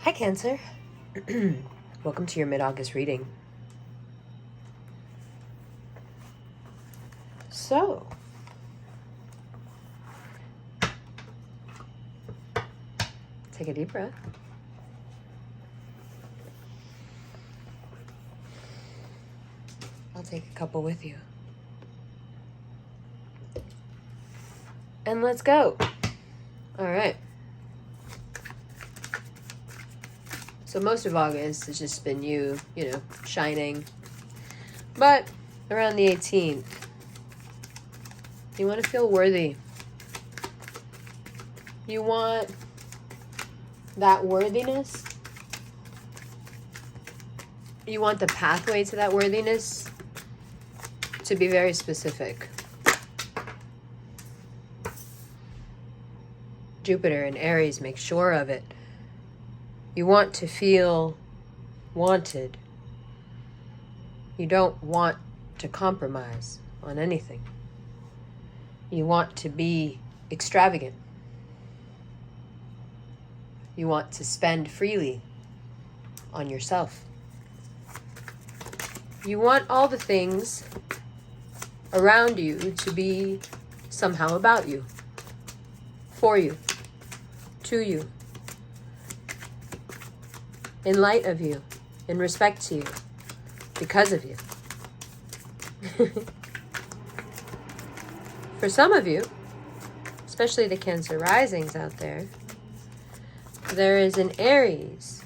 Hi, Cancer. Welcome to your mid-August reading. So, take a deep breath. I'll take a couple with you. And let's go. All right. So most of August has just been you know, shining. But around the 18th, you want to feel worthy. You want that worthiness. You want the pathway to that worthiness to be very specific. Jupiter and Aries make sure of it. You want to feel wanted. You don't want to compromise on anything. You want to be extravagant. You want to spend freely on yourself. You want all the things around you to be somehow about you, for you, to you, in light of you, in respect to you, because of you. For some of you, especially the Cancer risings out there, there is an Aries,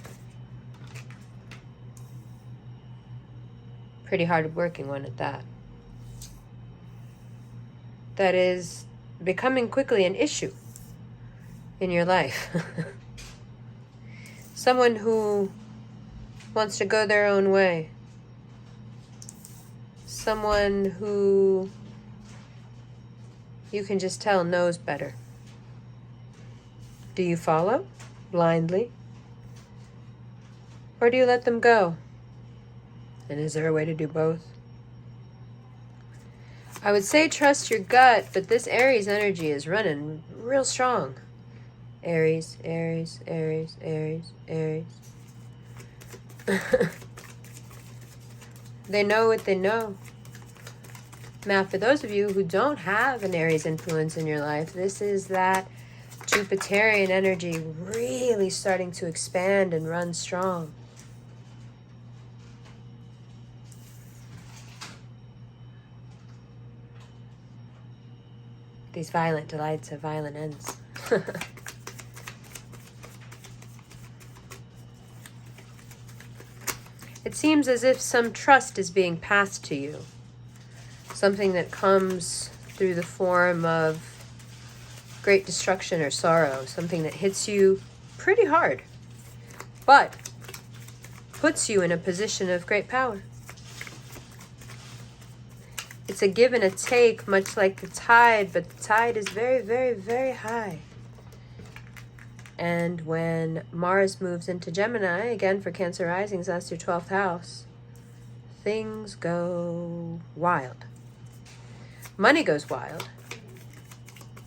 pretty hard working one at that, that is becoming quickly an issue in your life. Someone who wants to go their own way. Someone who you can just tell knows better. Do you follow blindly? Or do you let them go? And is there a way to do both? I would say trust your gut, but this Aries energy is running real strong. Aries, Aries, Aries, Aries, Aries. They know what they know. Now, for those of you who don't have an Aries influence in your life, this is that Jupiterian energy really starting to expand and run strong. These violent delights have violent ends. It seems as if some trust is being passed to you. Something that comes through the form of great destruction or sorrow. Something that hits you pretty hard, but puts you in a position of great power. It's a give and a take, much like the tide, but the tide is very, very, very high. And when Mars moves into Gemini, again for Cancer risings, that's your 12th house, things go wild. Money goes wild,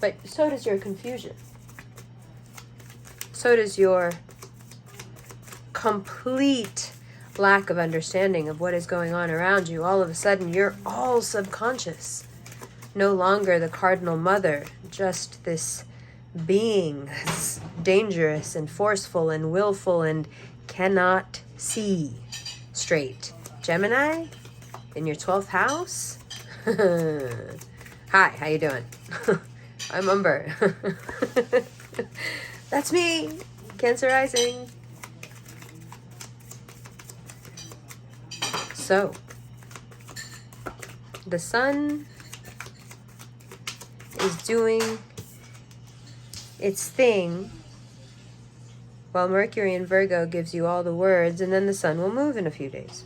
but so does your confusion. So does your complete lack of understanding of what is going on around you. All of a sudden, you're all subconscious. No longer the cardinal mother, just this being that's dangerous and forceful and willful and cannot see straight. Gemini, in your 12th house? Hi, how you doing? I'm Umber. That's me, Cancer rising. So, the sun is doing its thing while Mercury in Virgo gives you all the words, and then the sun will move in a few days.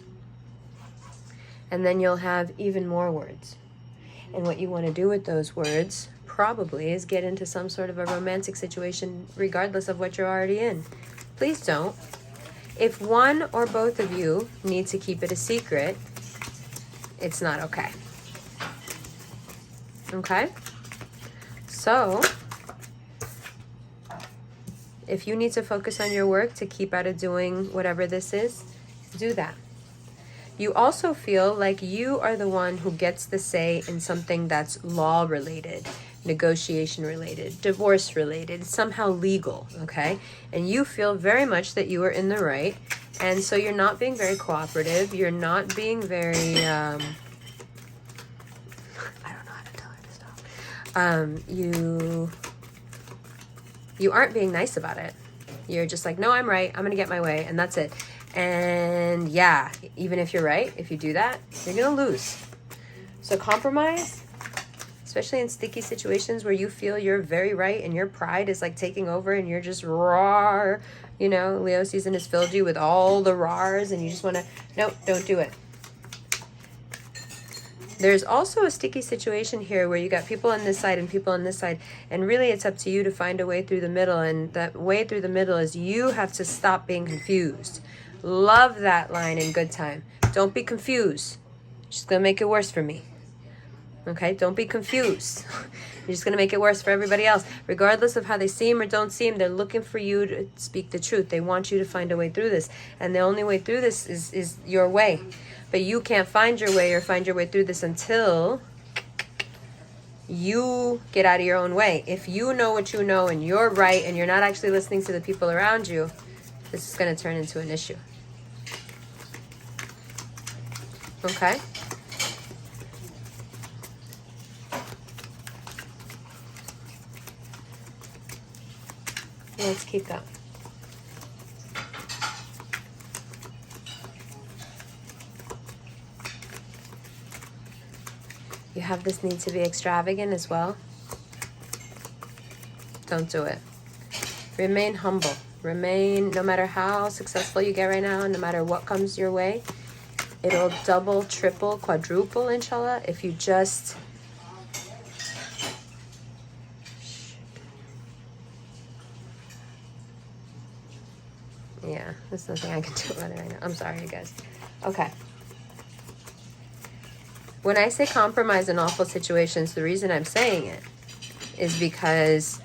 And then you'll have even more words. And what you want to do with those words probably is get into some sort of a romantic situation regardless of what you're already in. Please don't. If one or both of you need to keep it a secret, it's not okay. Okay? So, If you need to focus on your work to keep out of doing whatever this is, do that. You also feel like you are the one who gets the say in something that's law related, negotiation related, divorce related, somehow legal, okay? And you feel very much that you are in the right. And so you're not being very cooperative. You're not being very, I don't know how to tell her to stop. You aren't being nice about it. You're just like, no, I'm right. I'm going to get my way. And that's it. And yeah, even if you're right, if you do that, you're going to lose. So compromise, especially in sticky situations where you feel you're very right and your pride is like taking over and you're just raw, you know, Leo season has filled you with all the raws and you just want to, nope, don't do it. There's also a sticky situation here where you got people on this side and people on this side, and really it's up to you to find a way through the middle, and that way through the middle is you have to stop being confused. Love that line in Good Time. Don't be confused. She's going to make it worse for me. Okay? Don't be confused. You're just going to make it worse for everybody else. Regardless of how they seem or don't seem, they're looking for you to speak the truth. They want you to find a way through this. And the only way through this is your way. But you can't find your way or find your way through this until you get out of your own way. If you know what you know and you're right and you're not actually listening to the people around you, this is going to turn into an issue. Okay? Let's keep going. You have this need to be extravagant as well. Don't do it. Remain humble. Remain, no matter how successful you get right now, no matter what comes your way, it'll double, triple, quadruple, inshallah, if you just... Yeah, there's nothing I can do about it right now. I'm sorry, you guys. Okay. When I say compromise in awful situations, the reason I'm saying it is because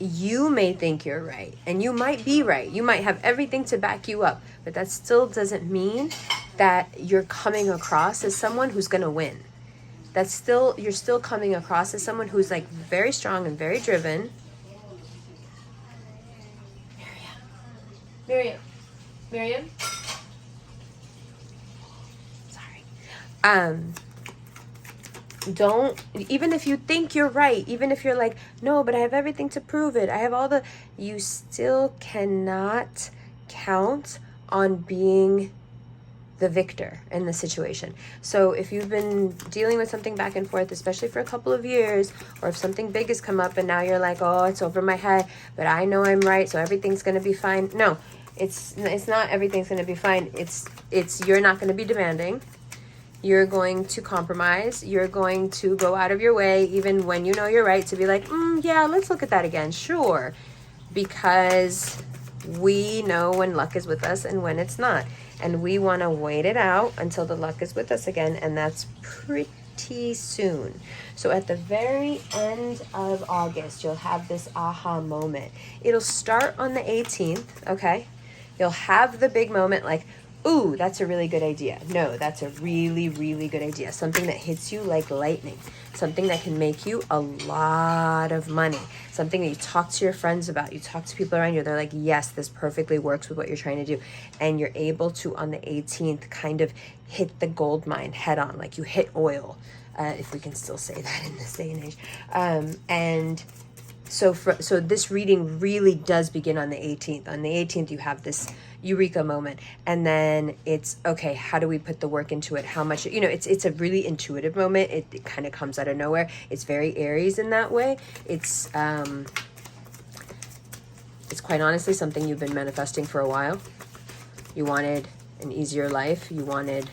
you may think you're right, and you might be right. You might have everything to back you up, but that still doesn't mean that you're coming across as someone who's going to win. That's still, you're still coming across as someone who's like very strong and very driven. Miriam. Don't, even if you think you're right, even if you're like, no, but I have everything to prove it, I have all the, you still cannot count on being the victor in the situation. So if you've been dealing with something back and forth, especially for a couple of years, or if something big has come up and now you're like, oh, it's over my head, but I know I'm right, so everything's going to be fine. No, it's not everything's going to be fine. It's you're not going to be demanding. You're going to compromise. You're going to go out of your way, even when you know you're right, to be like, yeah, let's look at that again. Sure. Because we know when luck is with us and when it's not. And we want to wait it out until the luck is with us again. And that's pretty soon. So at the very end of August, you'll have this aha moment. It'll start on the 18th, okay? You'll have the big moment like, ooh, that's a really good idea. No, that's a really, really good idea. Something that hits you like lightning. Something that can make you a lot of money. Something that you talk to your friends about. You talk to people around you. They're like, yes, this perfectly works with what you're trying to do. And you're able to, on the 18th, kind of hit the gold mine head on. Like you hit oil, if we can still say that in this day and age. And so this reading really does begin on the 18th. On the 18th, you have this eureka moment, and then it's okay, how do we put the work into it? How much, you know, it's a really intuitive moment. It kind of comes out of nowhere. It's very Aries in that way. It's quite honestly something you've been manifesting for a while. You wanted an easier life. You wanted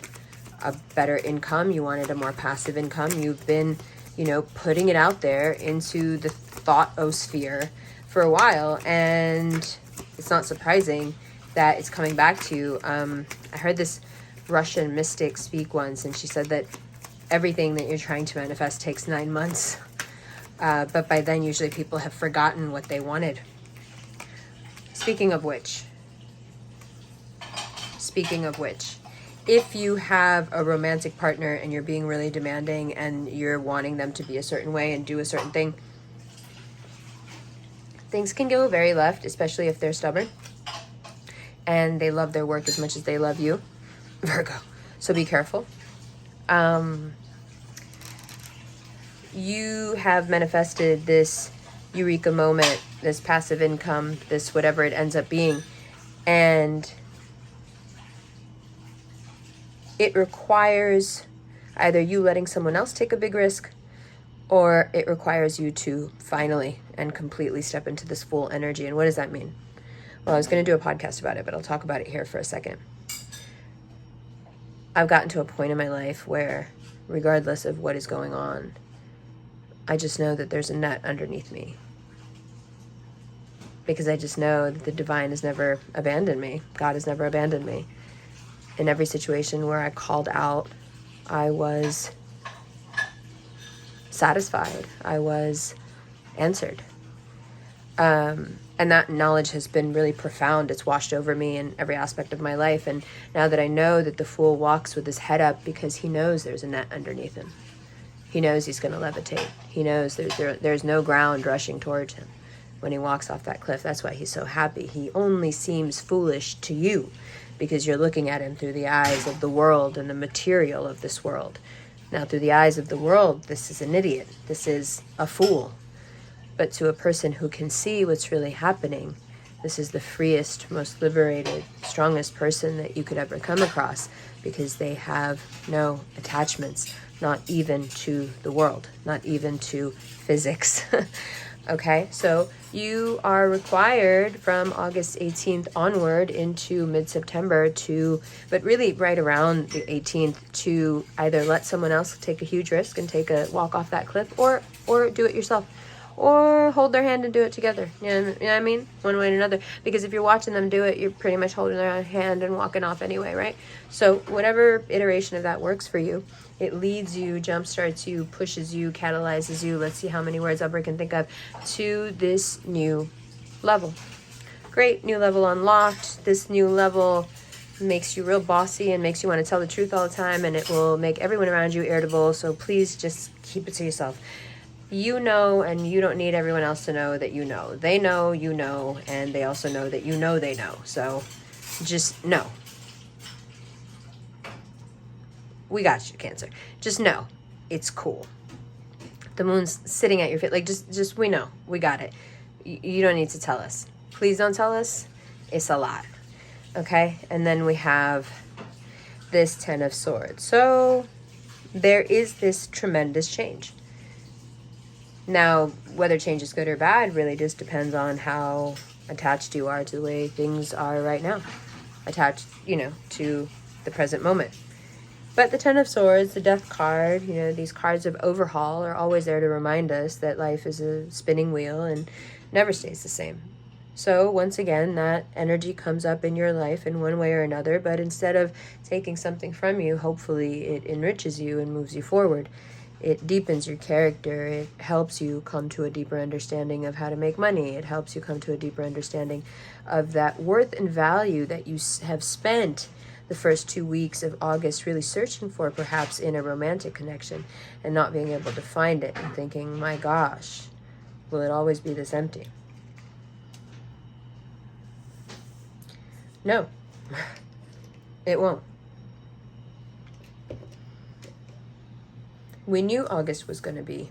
a better income. You wanted a more passive income. You've been, you know, putting it out there into the thought-osphere for a while, and it's not surprising that it's coming back to you. I heard this Russian mystic speak once, and she said that everything that you're trying to manifest takes 9 months. But by then, usually people have forgotten what they wanted. speaking of which, if you have a romantic partner and you're being really demanding and you're wanting them to be a certain way and do a certain thing, things can go very left, especially if they're stubborn and they love their work as much as they love you, Virgo. So be careful. You have manifested this eureka moment, this passive income, this whatever it ends up being, and it requires either you letting someone else take a big risk, or it requires you to finally and completely step into this full energy. And what does that mean? Well, I was going to do a podcast about it, but I'll talk about it here for a second. I've gotten to a point in my life where, regardless of what is going on, I just know that there's a net underneath me. Because I just know that the divine has never abandoned me. God has never abandoned me. In every situation where I called out, I was satisfied. I was answered. And that knowledge has been really profound. It's washed over me in every aspect of my life. And now that I know that the fool walks with his head up because he knows there's a net underneath him. He knows he's going to levitate. He knows there's no ground rushing towards him when he walks off that cliff. That's why he's so happy. He only seems foolish to you because you're looking at him through the eyes of the world and the material of this world. Now, through the eyes of the world, this is an idiot. This is a fool. But to a person who can see what's really happening, this is the freest, most liberated, strongest person that you could ever come across, because they have no attachments, not even to the world, not even to physics. Okay, so you are required from August 18th onward into mid-September but really right around the 18th, to either let someone else take a huge risk and take a walk off that cliff, or do it yourself, or hold their hand and do it together. You know what I mean? One way or another. Because if you're watching them do it, you're pretty much holding their hand and walking off anyway, right? So whatever iteration of that works for you, it leads you, jumpstarts you, pushes you, catalyzes you. Let's see how many words I can think of, to this new level. Great, new level unlocked. This new level makes you real bossy and makes you want to tell the truth all the time, and it will make everyone around you irritable. So please just keep it to yourself. You know, and you don't need everyone else to know that you know. They know, you know, and they also know that you know they know. So just know. We got you, Cancer. Just know it's cool. The moon's sitting at your feet. Like, just we know. We got it. You don't need to tell us. Please don't tell us. It's a lot. Okay? And then we have this Ten of Swords. So there is this tremendous change. Now, whether change is good or bad really just depends on how attached you are to the way things are right now. Attached, to the present moment. But the Ten of Swords, the Death card, these cards of overhaul are always there to remind us that life is a spinning wheel and never stays the same. So once again, that energy comes up in your life in one way or another, but instead of taking something from you, hopefully it enriches you and moves you forward. It deepens your character. It helps you come to a deeper understanding of how to make money. It helps you come to a deeper understanding of that worth and value that you have spent the first 2 weeks of August really searching for, perhaps in a romantic connection, and not being able to find it, and thinking, my gosh, will it always be this empty? No, it won't. We knew August was going to be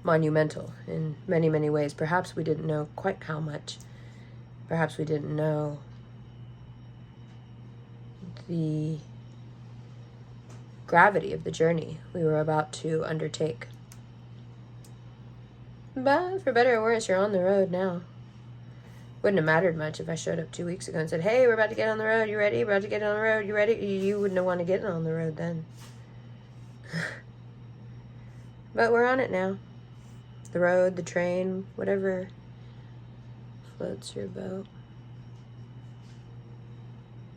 monumental in many, many ways. Perhaps we didn't know quite how much. Perhaps we didn't know the gravity of the journey we were about to undertake. But for better or worse, you're on the road now. Wouldn't have mattered much if I showed up 2 weeks ago and said, hey, we're about to get on the road. You ready? We're about to get on the road. You ready? You wouldn't have wanted to get on the road then. But we're on it now. The road, the train, whatever floats your boat.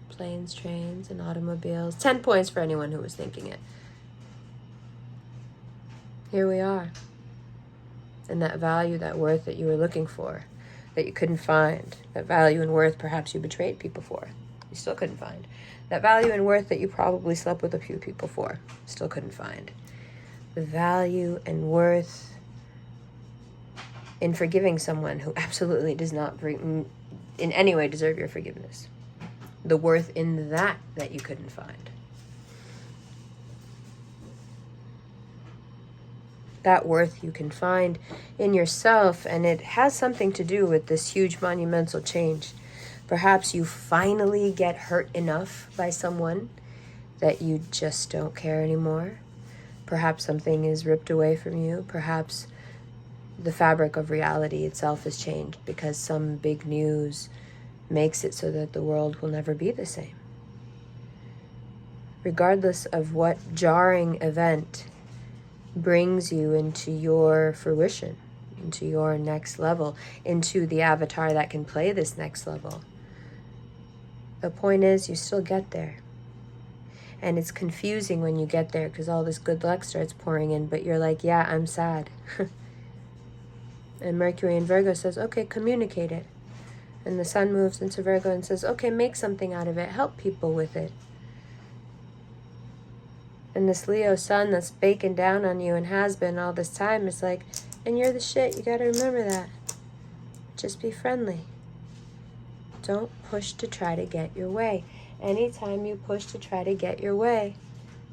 Planes, trains, and automobiles. 10 points for anyone who was thinking it. Here we are. And that value, that worth that you were looking for that you couldn't find. That value and worth perhaps you betrayed people for. You still couldn't find. That value and worth that you probably slept with a few people for. Still couldn't find. The value and worth in forgiving someone who absolutely does not in any way deserve your forgiveness. The worth in that you couldn't find. That worth you can find in yourself, and it has something to do with this huge monumental change. Perhaps you finally get hurt enough by someone that you just don't care anymore. Perhaps something is ripped away from you. Perhaps the fabric of reality itself has changed because some big news makes it so that the world will never be the same. Regardless of what jarring event brings you into your fruition, into your next level, into the avatar that can play this next level, the point is you still get there. And it's confusing when you get there because all this good luck starts pouring in, but you're like, yeah, I'm sad. And Mercury in Virgo says, okay, communicate it. And the sun moves into Virgo and says, okay, make something out of it. Help people with it. And this Leo sun that's baking down on you and has been all this time is like, and you're the shit. You got to remember that. Just be friendly. Don't push to try to get your way. Anytime you push to try to get your way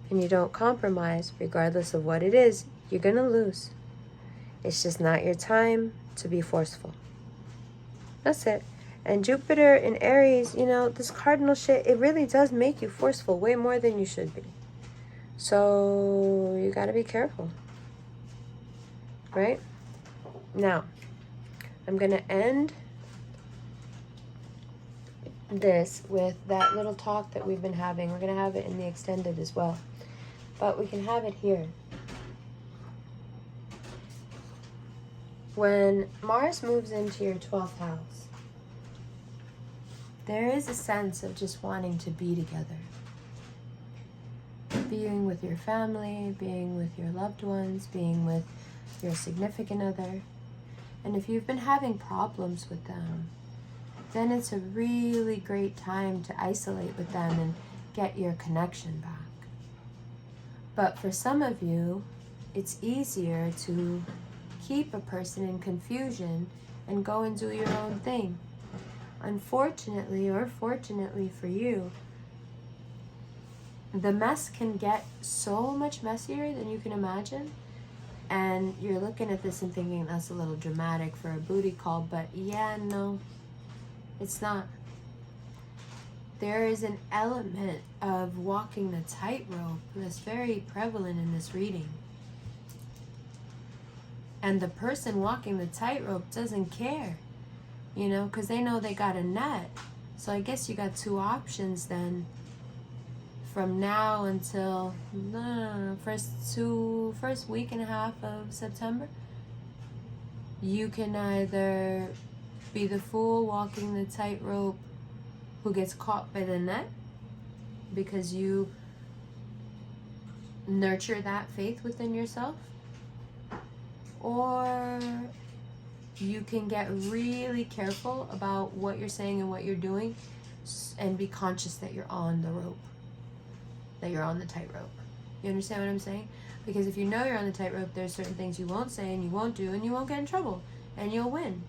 and you don't compromise, regardless of what it is, you're going to lose. It's just not your time to be forceful. That's it. And Jupiter in Aries, you know, this cardinal shit, it really does make you forceful way more than you should be. So you got to be careful. Right? Now, I'm going to end this with that little talk that we've been having. We're going to have it in the extended as well. But we can have it here. When Mars moves into your 12th house, there is a sense of just wanting to be together. Being with your family, being with your loved ones, being with your significant other. And if you've been having problems with them, then it's a really great time to isolate with them and get your connection back. But for some of you, it's easier to keep a person in confusion and go and do your own thing. Unfortunately, or fortunately for you, the mess can get so much messier than you can imagine. And you're looking at this and thinking that's a little dramatic for a booty call, but yeah, no, it's not. There is an element of walking the tightrope that's very prevalent in this reading. And the person walking the tightrope doesn't care, you know, because they know they got a net. So I guess you got two options then. From now until first week and a half of September, you can either be the fool walking the tightrope who gets caught by the net because you nurture that faith within yourself, or you can get really careful about what you're saying and what you're doing and be conscious that you're on the rope, that you're on the tightrope. You understand what I'm saying? Because if you know you're on the tightrope, there's certain things you won't say and you won't do and you won't get in trouble and you'll win.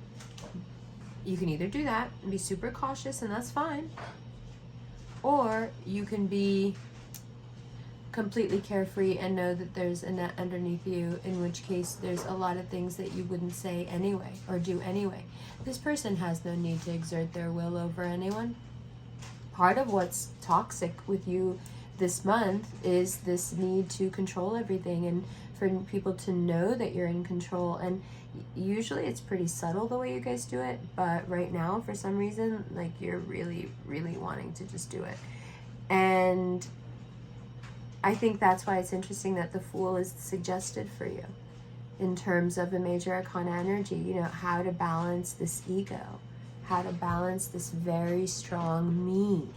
You can either do that and be super cautious, and that's fine, or you can be completely carefree and know that there's a net underneath you, in which case there's a lot of things that you wouldn't say anyway or do anyway. This person has no need to exert their will over anyone. Part of what's toxic with you this month is this need to control everything and for people to know that you're in control. And usually it's pretty subtle the way you guys do it, but right now for some reason, like, you're really, really wanting to just do it. And I think that's why it's interesting that the Fool is suggested for you in terms of a major arcana energy. You know, how to balance this ego, how to balance this very strong me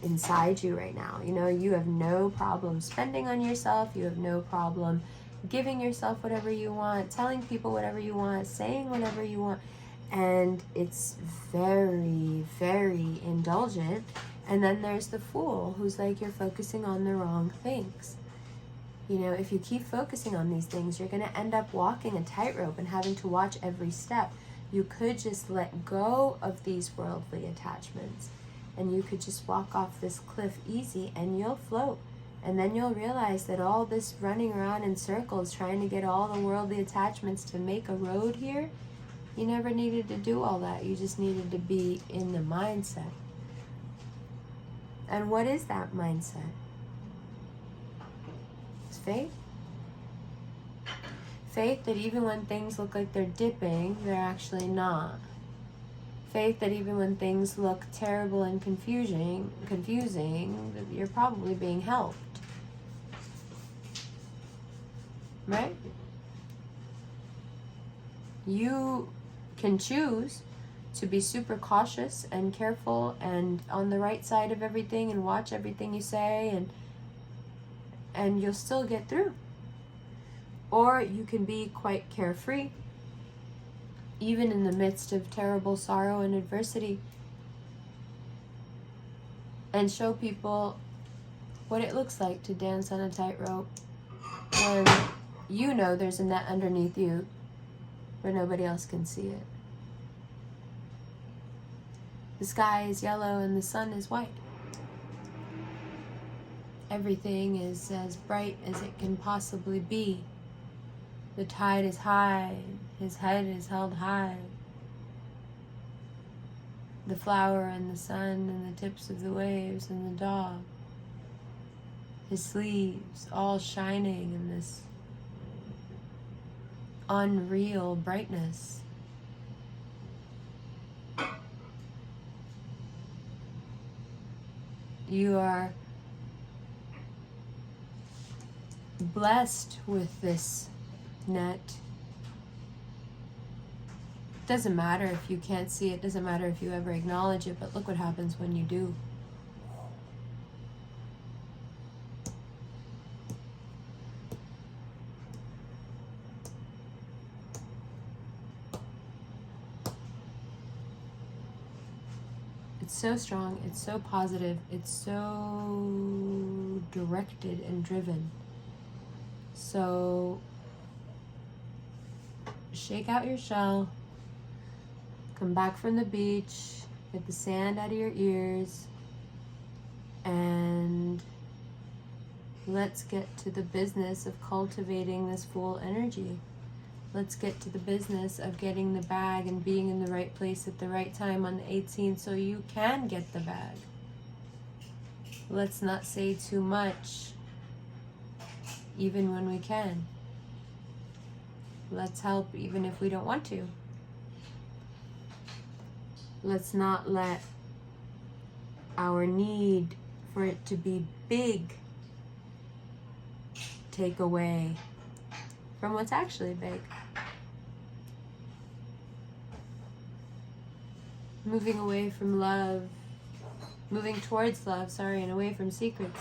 inside you right now. You know, you have no problem spending on yourself. You have no problem giving yourself whatever you want, telling people whatever you want, saying whatever you want. and it's very, very indulgent. And then there's the fool, who's like, you're focusing on the wrong things. You know, if you keep focusing on these things, you're going to end up walking a tightrope and having to watch every step. You could just let go of these worldly attachments, and you could just walk off this cliff easy, and you'll float. And then you'll realize that all this running around in circles trying to get all the worldly attachments to make a road here, you never needed to do all that. You just needed to be in the mindset. And what is that mindset? It's faith. Faith that even when things look like they're dipping, they're actually not. Faith that even when things look terrible and confusing, you're probably being helped. Right? You can choose to be super cautious and careful and on the right side of everything and watch everything you say, and you'll still get through. Or you can be quite carefree, even in the midst of terrible sorrow and adversity, and show people what it looks like to dance on a tightrope when you know there's a net underneath you where nobody else can see it. The sky is yellow and the sun is white. Everything is as bright as it can possibly be. The tide is high, his head is held high. The flower and the sun and the tips of the waves and the dog. His sleeves all shining in this unreal brightness. You are blessed with this net. Doesn't matter if you can't see it, doesn't matter if you ever acknowledge it, but look what happens when you do. It's so strong, it's so positive, it's so directed and driven. So shake out your shell, come back from the beach, get the sand out of your ears, and let's get to the business of cultivating this full energy. Let's get to the business of getting the bag and being in the right place at the right time on the 18th so you can get the bag. Let's not say too much, even when we can. Let's help even if we don't want to. Let's not let our need for it to be big take away from what's actually big. Moving away from love, moving towards love, and away from secrets,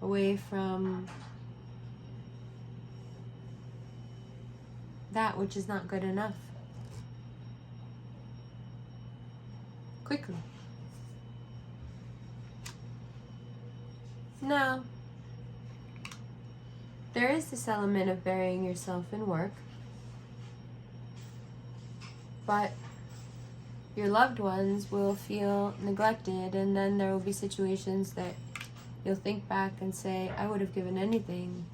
away from that which is not good enough. Quickly. Now, there is this element of burying yourself in work, but your loved ones will feel neglected, and then there will be situations that you'll think back and say, I would have given anything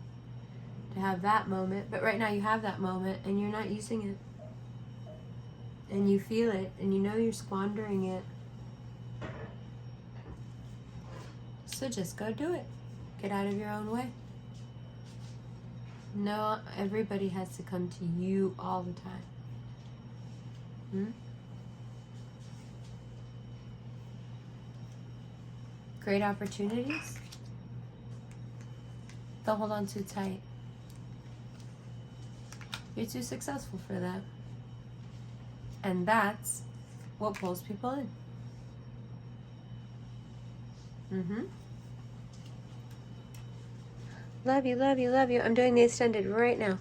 to have that moment, but right now you have that moment and you're not using it. And you feel it, and you know you're squandering it. So just go do it. Get out of your own way. No, everybody has to come to you all the time. Great opportunities, don't hold on too tight. You're too successful for that. And that's what pulls people in. Love you, love you, love you. I'm doing the extended right now.